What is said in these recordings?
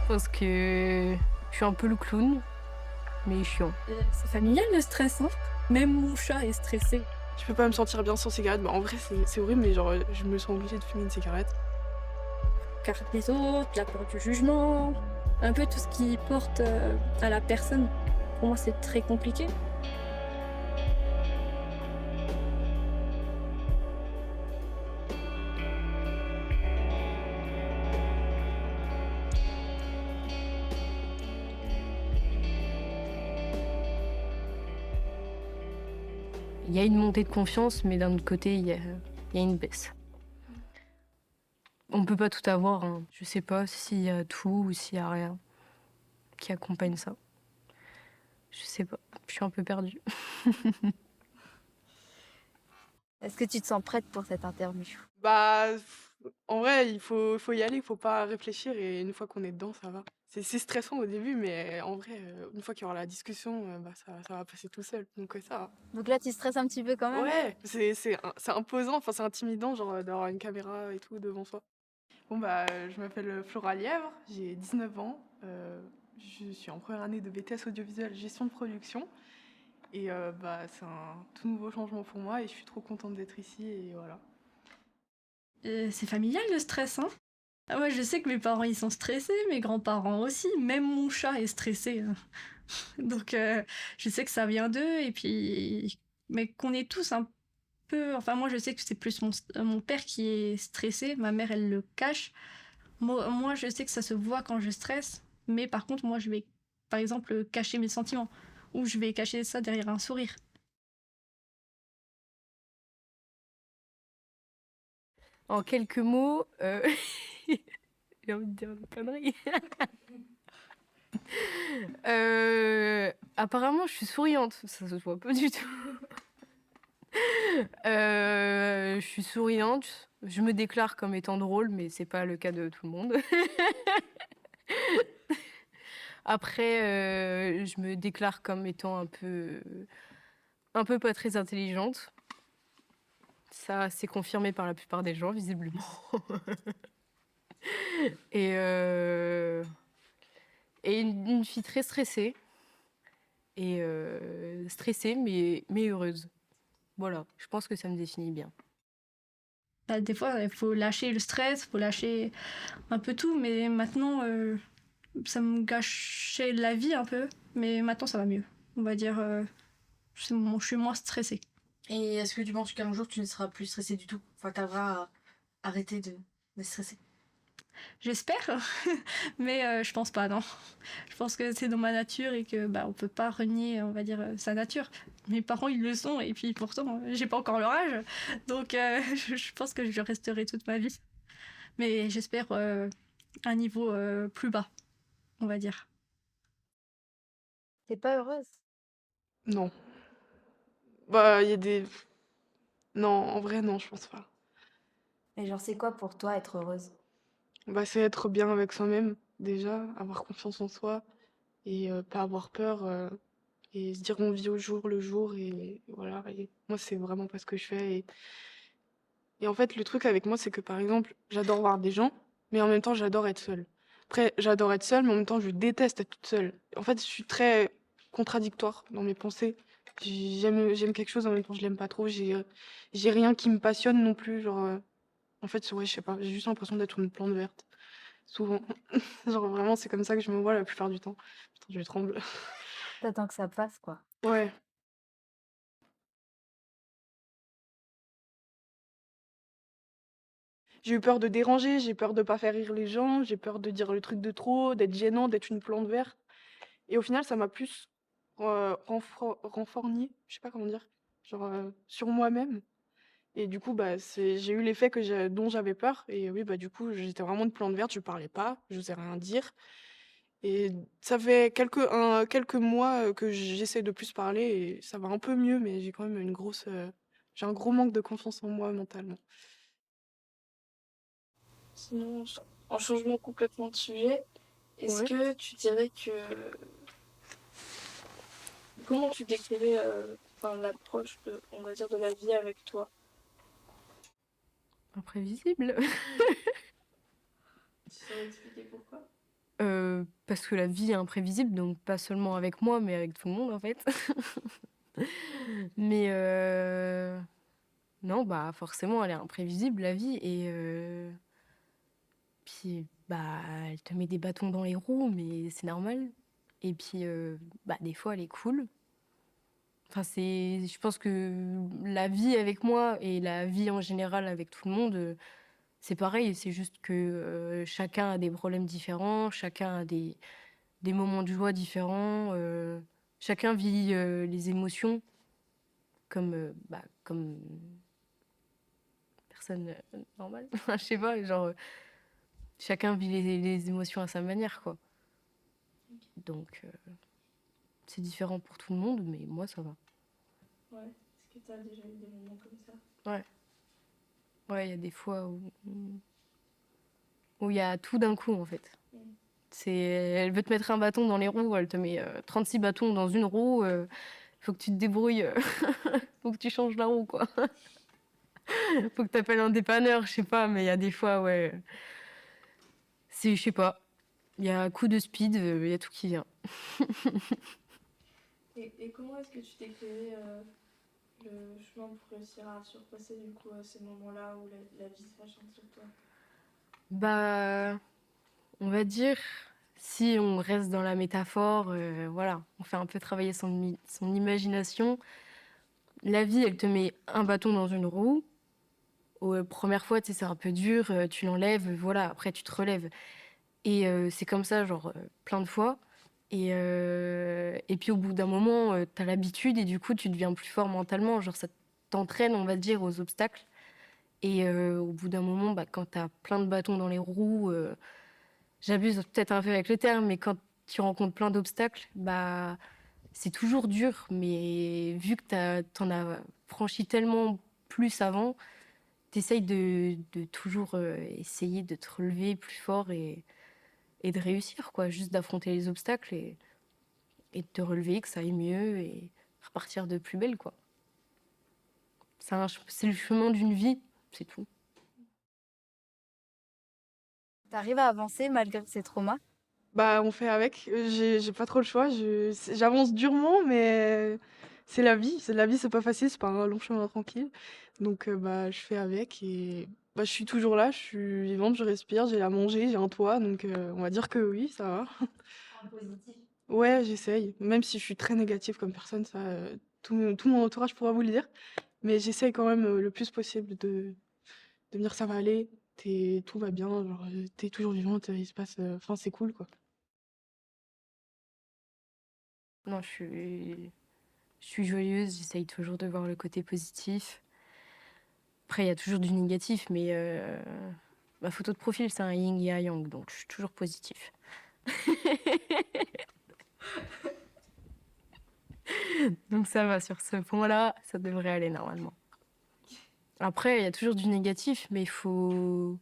Parce que je suis un peu le clown, mais chiant. C'est familial le stress, hein. Même mon chat est stressé. Je peux pas me sentir bien sans cigarette. Bah, en vrai, c'est horrible, mais genre, je me sens obligée de fumer une cigarette. Car les autres, la peur du jugement, un peu tout ce qui porte à la personne. Pour moi, c'est très compliqué. Il y a une montée de confiance, mais d'un autre côté, il y a une baisse. On peut pas tout avoir, hein. Je sais pas s'il y a tout ou s'il y a rien qui accompagne ça. Je sais pas, je suis un peu perdue. Est-ce que tu te sens prête pour cette interview? Bah, en vrai, il faut y aller, il faut pas réfléchir et une fois qu'on est dedans, ça va. C'est stressant au début, mais en vrai, une fois qu'il y aura la discussion, bah, ça va passer tout seul, donc ça va. Donc là, tu stresses un petit peu quand même? Ouais, c'est imposant, enfin, c'est intimidant, genre, d'avoir une caméra et tout devant soi. Bon, bah, je m'appelle Flora Lièvre, j'ai 19 ans, je suis en première année de BTS audiovisuel gestion de production et bah, c'est un tout nouveau changement pour moi et je suis trop contente d'être ici et voilà. C'est familial le stress, hein. Ah, moi, je sais que mes parents, ils sont stressés, mes grands-parents aussi. Même mon chat est stressé, hein. Donc, je sais que ça vient d'eux et puis mais qu'on est tous un peu enfin, moi, je sais que c'est plus mon père qui est stressé, ma mère, elle le cache. Moi, je sais que ça se voit quand je stresse, mais par contre, moi, je vais, par exemple, cacher mes sentiments ou je vais cacher ça derrière un sourire. En quelques mots, j'ai envie de dire une connerie. Apparemment, je suis souriante. Ça se voit pas du tout. Je suis souriante. Je me déclare comme étant drôle, mais c'est pas le cas de tout le monde. Après, je me déclare comme étant un peu pas très intelligente. Ça, c'est confirmé par la plupart des gens, visiblement. Et, et une fille très stressée. Et stressée, mais heureuse. Voilà, je pense que ça me définit bien. Bah, des fois, il faut lâcher le stress, il faut lâcher un peu tout, mais maintenant, ça me gâchait la vie un peu, mais maintenant, ça va mieux. On va dire, je suis moins stressée. Et est-ce que tu penses qu'un jour tu ne seras plus stressé du tout? Enfin, t'arriveras à arrêter de stresser. J'espère, mais je pense pas, non. Je pense que c'est dans ma nature et que bah on peut pas renier, on va dire, sa nature. Mes parents ils le sont et puis pourtant j'ai pas encore leur âge, donc je pense que je resterai toute ma vie. Mais j'espère un niveau plus bas, on va dire. T'es pas heureuse? Non. Bah, il y a des non, en vrai, non, je pense pas. Et genre, c'est quoi pour toi être heureuse? Bah, c'est être bien avec soi-même, déjà, avoir confiance en soi et pas avoir peur, et se dire on vit au jour le jour et voilà et moi, c'est vraiment pas ce que je fais et en fait, le truc avec moi, c'est que, par exemple, j'adore voir des gens, mais en même temps, j'adore être seule. Après, j'adore être seule, mais en même temps, je déteste être toute seule. En fait, je suis très contradictoire dans mes pensées. J'aime quelque chose, en même temps, je l'aime pas trop. J'ai rien qui me passionne non plus, genre, en fait, ouais, je sais pas, j'ai juste l'impression d'être une plante verte, souvent. Genre, vraiment, c'est comme ça que je me vois la plupart du temps. Putain, je tremble. T'attends que ça passe, quoi. Ouais. J'ai eu peur de déranger, j'ai peur de pas faire rire les gens, j'ai peur de dire le truc de trop, d'être gênant, d'être une plante verte. Et au final, ça m'a plus renforgné, je sais pas comment dire, genre sur moi-même. Et du coup, bah, j'ai eu l'effet dont j'avais peur. Et oui, bah, du coup, j'étais vraiment une plante verte, je parlais pas, je n'osais rien dire. Et ça fait quelques mois que j'essaie de plus parler et ça va un peu mieux, mais j'ai quand même j'ai un gros manque de confiance en moi mentalement. Sinon, en changement complètement de sujet, est-ce Ouais. que tu dirais que... Comment tu décrirais enfin, l'approche, on va dire, de la vie avec toi? Imprévisible. Tu saurais expliquer pourquoi? Parce que la vie est imprévisible, donc pas seulement avec moi, mais avec tout le monde, en fait. Mais non, bah, forcément, elle est imprévisible, la vie et puis, bah, elle te met des bâtons dans les roues, mais c'est normal et puis, bah, des fois, elle est cool. Enfin, je pense que la vie avec moi et la vie en général avec tout le monde, c'est pareil. C'est juste que chacun a des problèmes différents, chacun a des moments de joie différents, chacun vit les émotions comme personne normale. Je sais pas, genre, chacun vit les émotions à sa manière, quoi. Donc, c'est différent pour tout le monde, mais moi, ça va. Ouais. Est-ce que tu as déjà eu des moments comme ça? Ouais. Ouais, il y a des fois où il y a tout d'un coup, en fait. Elle veut te mettre un bâton dans les roues, elle te met 36 bâtons dans une roue, faut que tu te débrouilles, faut que tu changes la roue, quoi. Faut que tu appelles un dépanneur, je sais pas, mais il y a des fois, ouais. Je sais pas. Il y a un coup de speed, il y a tout qui vient. Et comment est-ce que tu t'es créé le chemin pour réussir à surpasser du coup ces moments-là où la vie s'acharne sur toi? Bah, on va dire, si on reste dans la métaphore, voilà, on fait un peu travailler son imagination. La vie, elle te met un bâton dans une roue. Première fois, tu sais, c'est un peu dur, tu l'enlèves, voilà, après tu te relèves. Et c'est comme ça, genre, plein de fois. Et puis au bout d'un moment, t'as l'habitude et du coup, tu deviens plus fort mentalement. Genre, ça t'entraîne, on va dire, aux obstacles. Et au bout d'un moment, bah, quand t'as plein de bâtons dans les roues, j'abuse peut-être un peu avec le terme, mais quand tu rencontres plein d'obstacles, bah, c'est toujours dur. Mais vu que t'en as franchi tellement plus avant, t'essayes de toujours essayer de te relever plus fort et de réussir, quoi. Juste d'affronter les obstacles et de te relever, que ça aille mieux et repartir de plus belle, quoi. C'est le chemin d'une vie, c'est tout. T'arrives à avancer malgré ces traumas? Bah, on fait avec. J'ai pas trop le choix. J'avance durement, mais c'est la vie. C'est la vie, c'est pas facile, c'est pas un long chemin tranquille. Donc, bah, je fais avec et bah, je suis toujours là, je suis vivante, je respire, j'ai à manger, j'ai un toit, donc on va dire que oui, ça va. En positif. Ouais, j'essaye. Même si je suis très négative comme personne, ça, tout mon entourage pourra vous le dire. Mais j'essaye quand même le plus possible de me dire ça va aller, tout va bien, genre, t'es toujours vivante, il se passe, enfin, c'est cool, quoi. Non, je suis joyeuse, j'essaye toujours de voir le côté positif. Après, il y a toujours du négatif, mais ma photo de profil, c'est un yin et un yang, donc je suis toujours positif. Donc ça va, sur ce point-là, ça devrait aller normalement. Après, il y a toujours du négatif, mais faut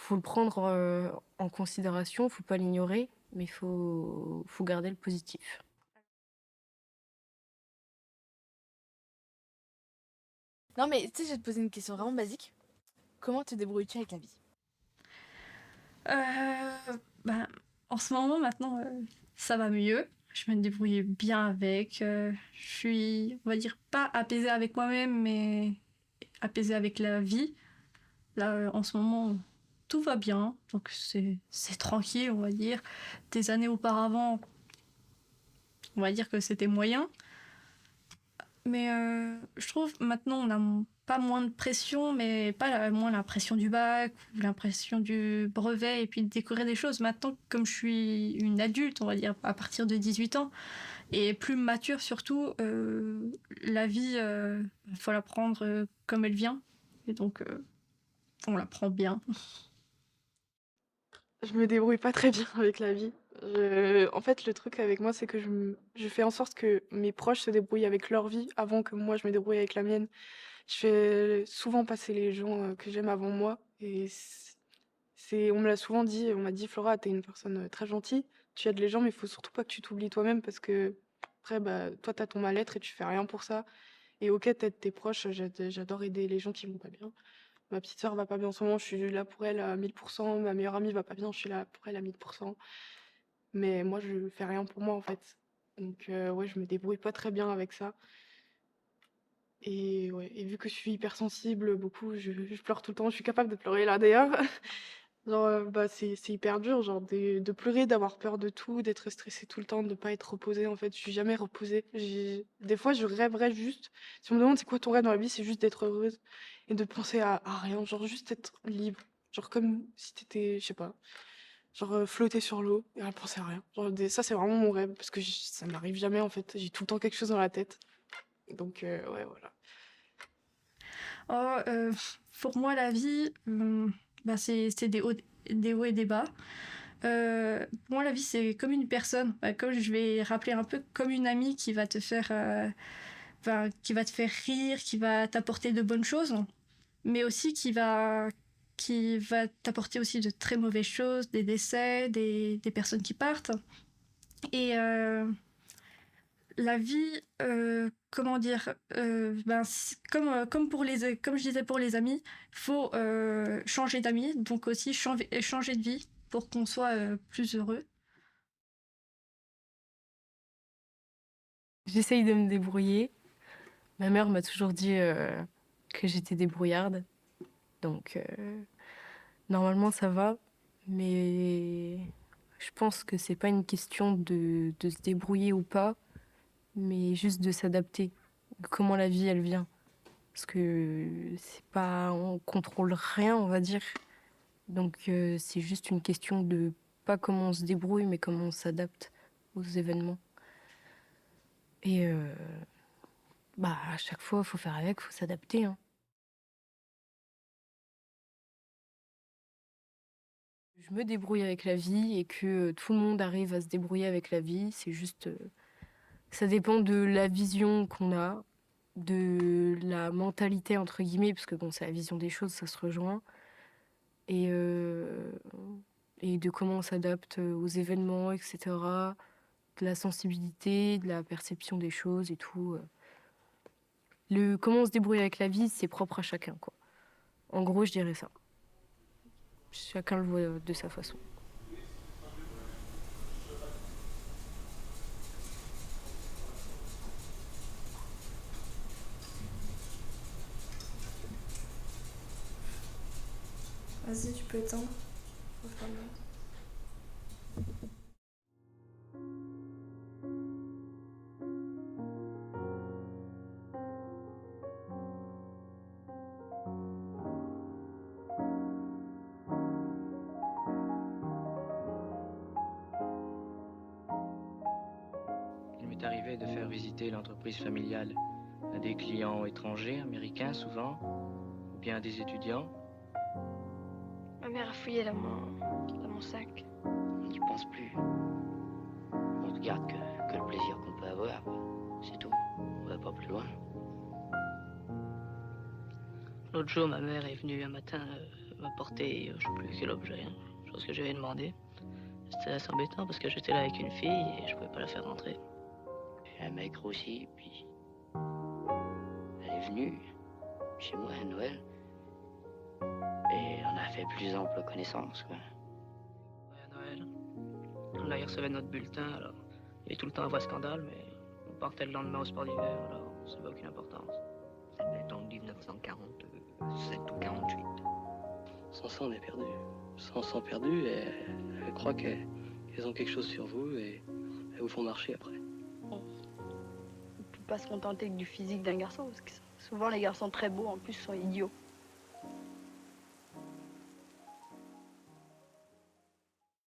le prendre en considération, faut pas l'ignorer, mais faut garder le positif. Non, mais tu sais, je vais te poser une question vraiment basique. Comment te débrouilles-tu avec la vie? Ben, en ce moment, maintenant, ça va mieux. Je me débrouille bien avec. Je suis, on va dire, pas apaisée avec moi-même, mais apaisée avec la vie. Là, en ce moment, tout va bien. Donc, c'est tranquille, on va dire. Des années auparavant, on va dire que c'était moyen. Mais je trouve maintenant on a pas moins de pression, mais pas moins la pression du bac, ou l'impression du brevet et puis de découvrir des choses. Maintenant, comme je suis une adulte, on va dire à partir de 18 ans, et plus mature surtout, la vie, il faut la prendre comme elle vient. Et donc, on la prend bien. Je me débrouille pas très bien avec la vie. En fait, le truc avec moi, c'est que je fais en sorte que mes proches se débrouillent avec leur vie avant que moi je me débrouille avec la mienne. Je fais souvent passer les gens que j'aime avant moi. Et on me l'a souvent dit, on m'a dit, Flora, t'es une personne très gentille, tu aides les gens, mais il faut surtout pas que tu t'oublies toi-même parce que après, bah, toi, t'as ton mal-être et tu fais rien pour ça. Et ok, t'aides tes proches, j'adore aider les gens qui vont pas bien. Ma petite sœur va pas bien en ce moment, je suis là pour elle à 1000%. Ma meilleure amie va pas bien, je suis là pour elle à 1000%. Mais moi, je fais rien pour moi, en fait. Donc, ouais, je me débrouille pas très bien avec ça. Et ouais, et vu que je suis hypersensible, beaucoup, je pleure tout le temps. Je suis capable de pleurer là, d'ailleurs. Genre, bah, c'est hyper dur, genre, de pleurer, d'avoir peur de tout, d'être stressée tout le temps, de pas être reposée, en fait. Je suis jamais reposée. Des fois, je rêverais juste. Si on me demande c'est quoi ton rêve dans la vie, c'est juste d'être heureuse et de penser à rien. Genre, juste être libre. Genre, comme si t'étais, je sais pas, genre flotter sur l'eau et à penser à rien. Genre, ça, c'est vraiment mon rêve parce que ça m'arrive jamais, en fait. J'ai tout le temps quelque chose dans la tête. Donc, ouais, voilà. Oh, pour moi, la vie, bah, c'est des hauts et des bas. Pour moi, la vie, c'est comme une personne. Bah, comme je vais rappeler un peu comme une amie qui va te faire, qui va te faire rire, qui va t'apporter de bonnes choses, mais aussi qui va t'apporter aussi de très mauvaises choses, des décès, des personnes qui partent. Et la vie, comment dire, comme je disais pour les amis, il faut changer d'amis, donc aussi changer de vie pour qu'on soit plus heureux. J'essaye de me débrouiller. Ma mère m'a toujours dit que j'étais débrouillarde. Donc, normalement, ça va. Mais je pense que c'est pas une question de se débrouiller ou pas, mais juste de s'adapter. Comment la vie, elle vient. Parce que c'est pas, on contrôle rien, on va dire. Donc, c'est juste une question de pas comment on se débrouille, mais comment on s'adapte aux événements. Et bah, à chaque fois, il faut faire avec, il faut s'adapter, hein. Je me débrouille avec la vie et que tout le monde arrive à se débrouiller avec la vie. C'est juste, ça dépend de la vision qu'on a, de la mentalité entre guillemets, parce que bon, c'est la vision des choses, ça se rejoint, et, euh, et de comment on s'adapte aux événements, etc. De la sensibilité, de la perception des choses et tout. Comment on se débrouille avec la vie, c'est propre à chacun, quoi. En gros, je dirais ça. Chacun le voit de sa façon. Vas-y, tu peux éteindre. Il m'est arrivé de faire visiter l'entreprise familiale à des clients étrangers, américains souvent, ou bien à des étudiants. Ma mère a fouillé dans mon sac. On n'y pense plus. On ne regarde que le plaisir qu'on peut avoir. C'est tout. On va pas plus loin. L'autre jour, ma mère est venue un matin m'apporter, je sais plus quel objet, hein, chose que j'avais demandé. C'était assez embêtant parce que j'étais là avec une fille et je pouvais pas la faire rentrer. Puis un mec grossi, puis elle est venue chez moi à Noël. Et on a fait plus ample connaissance, quoi. Ouais, à Noël. Là, il recevait notre bulletin, alors il y avait tout le temps un vrai scandale, mais on partait le lendemain au sport d'hiver, alors ça n'avait aucune importance. Ça devait être en 1947 ou 48. Sans ça, on est perdu. Sans perdu, et elles croient qu'elles ont quelque chose sur vous et elles vous font marcher après. On ne peut pas se contenter que du physique d'un garçon, parce que souvent les garçons très beaux en plus sont idiots.